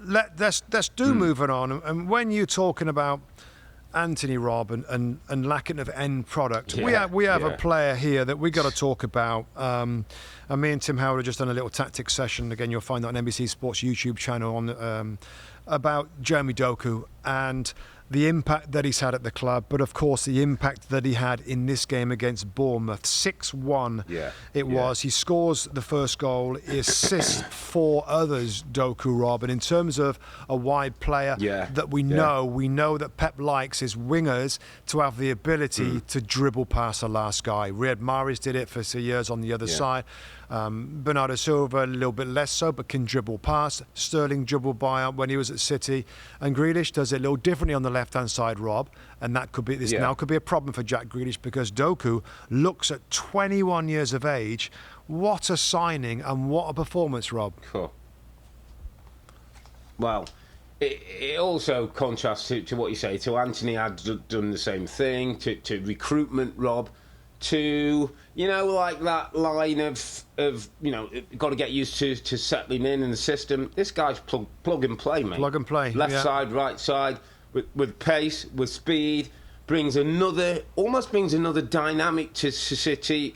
let's do moving on. And when you're talking about Anthony, Rob, and lacking of end product, we have a player here that we got to talk about. And me and Tim Howard have just done a little tactics session. Again, you'll find that on NBC Sports YouTube channel on about Jeremy Doku and the impact that he's had at the club, but of course the impact that he had in this game against Bournemouth. 6-1 was. He scores the first goal, he assists 4 others, Doku, Rob. And in terms of a wide player that we know that Pep likes his wingers to have the ability to dribble past the last guy. Riyad Mahrez did it for 2 years on the other side. Bernardo Silva a little bit less so, but can dribble past. Sterling dribbled by when he was at City, and Grealish does it a little differently on the left-hand side, Rob. And that could be now could be a problem for Jack Grealish, because Doku looks at 21 years of age. What a signing and what a performance, Rob. Cool. Well, it also contrasts to what you say. To Anthony had done the same thing. To recruitment, Rob. To, like that line of got to get used to settling in the system. This guy's plug and play, mate. Plug and play. Left side, right side, with pace, with speed, brings another dynamic to City.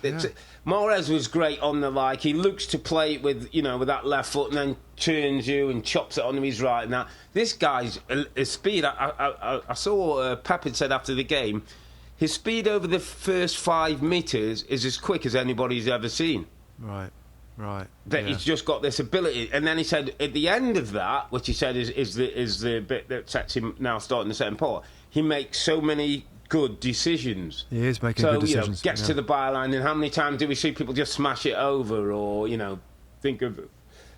Mahrez was great on the he looks to play it with that left foot and then turns you and chops it onto his right. Now this guy's speed. I saw Pep had said after the game, his speed over the first 5 metres is as quick as anybody's ever seen. Right. That he's just got this ability. And then he said at the end of that, which he said is the bit that sets him now starting the second part, he makes so many good decisions. He is making good decisions. Gets to the byline, and how many times do we see people just smash it over, or think of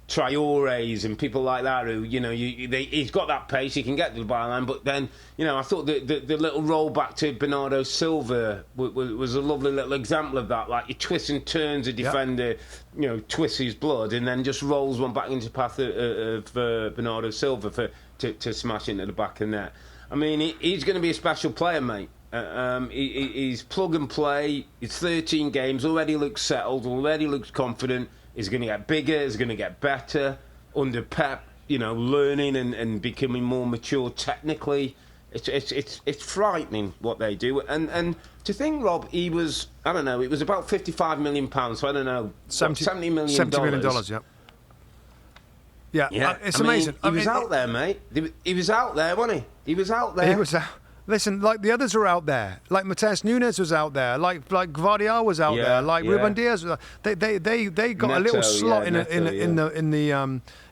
Traores and people like that who, he's got that pace, he can get to the byline, but then, I thought the little roll back to Bernardo Silva was a lovely little example of that. Like, he twists and turns a defender, twists his blood, and then just rolls one back into the path of Bernardo Silva to smash into the back of the net. I mean, he's going to be a special player, mate. He's plug and play. He's 13 games, already looks settled, already looks confident. He's going to get bigger, he's going to get better under Pep, learning and becoming more mature technically. It's frightening what they do. And to think, Rob, he was, I don't know, it was about £55 million, so I don't know, $70 million. $70 million, yeah. It's amazing. He was out there, mate. He was out there, wasn't he? He was out there. He was out. Listen, like the others are out there. Like Mateus Nunes was out there. Like Guardiola was out there. Like Ruben Diaz was. They got Neto, a little slot in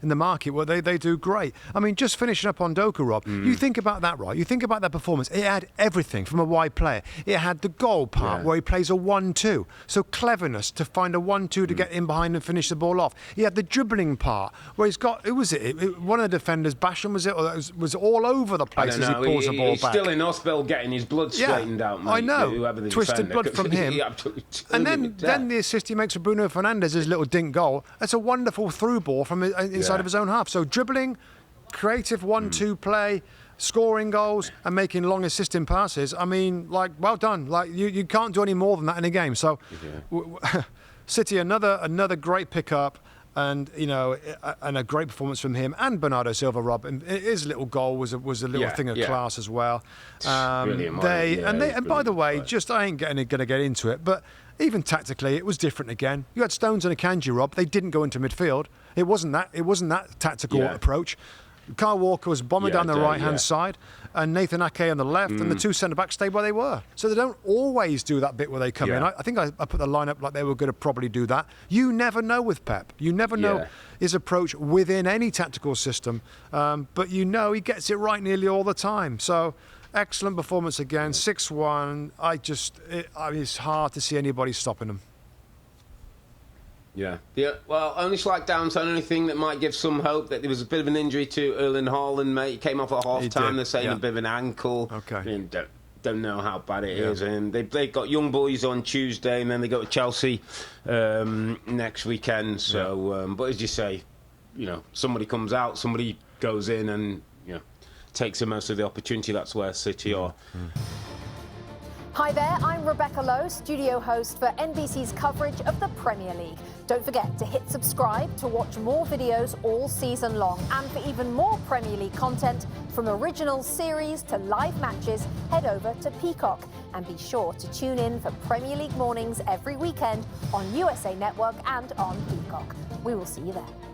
the market where they do great. I mean, just finishing up on Doku, Rob. You think about that, right? You think about that performance. It had everything from a wide player. It had the goal part where he plays a 1-2. So cleverness to find a 1-2 to get in behind and finish the ball off. He had the dribbling part where he's got. Who was it? One of the defenders, Basham, was it? Or was all over the place as he pulls the ball back. Still in hospital getting his blood straightened out, mate. I know. Twisted blood from him. And then the assist he makes for Bruno Fernandes, his little dink goal. That's a wonderful through ball from inside of his own half. So dribbling, creative 1-2 play, scoring goals and making long assisting passes. I mean, well done. Like you can't do any more than that in a game. So City, another great pickup. And and a great performance from him and Bernardo Silva, Rob. And his little goal was a little thing of class as well. And by the way, I ain't going to get into it, but even tactically, it was different again. You had Stones and Akanji, Rob. They didn't go into midfield. It wasn't that tactical approach. Kyle Walker was bombing down the right-hand side, and Nathan Ake on the left, and the two centre-backs stayed where they were. So they don't always do that bit where they come in. I think I put the line-up like they were going to probably do that. You never know with Pep. You never know his approach within any tactical system, but he gets it right nearly all the time. So excellent performance again, 6-1. It's hard to see anybody stopping him. Yeah. Well, only slight downside, only thing that might give some hope that there was a bit of an injury to Earle Haaland, mate. He came off at half-time. They're saying a bit of an ankle. Okay. Don't know how bad it is. And they got young boys on Tuesday, and then they go to Chelsea next weekend. So, but as you say, somebody comes out, somebody goes in, and takes the most of the opportunity. That's where City are. Hi there, I'm Rebecca Lowe, studio host for NBC's coverage of the Premier League. Don't forget to hit subscribe to watch more videos all season long. And for even more Premier League content, from original series to live matches, head over to Peacock. And be sure to tune in for Premier League mornings every weekend on USA Network and on Peacock. We will see you there.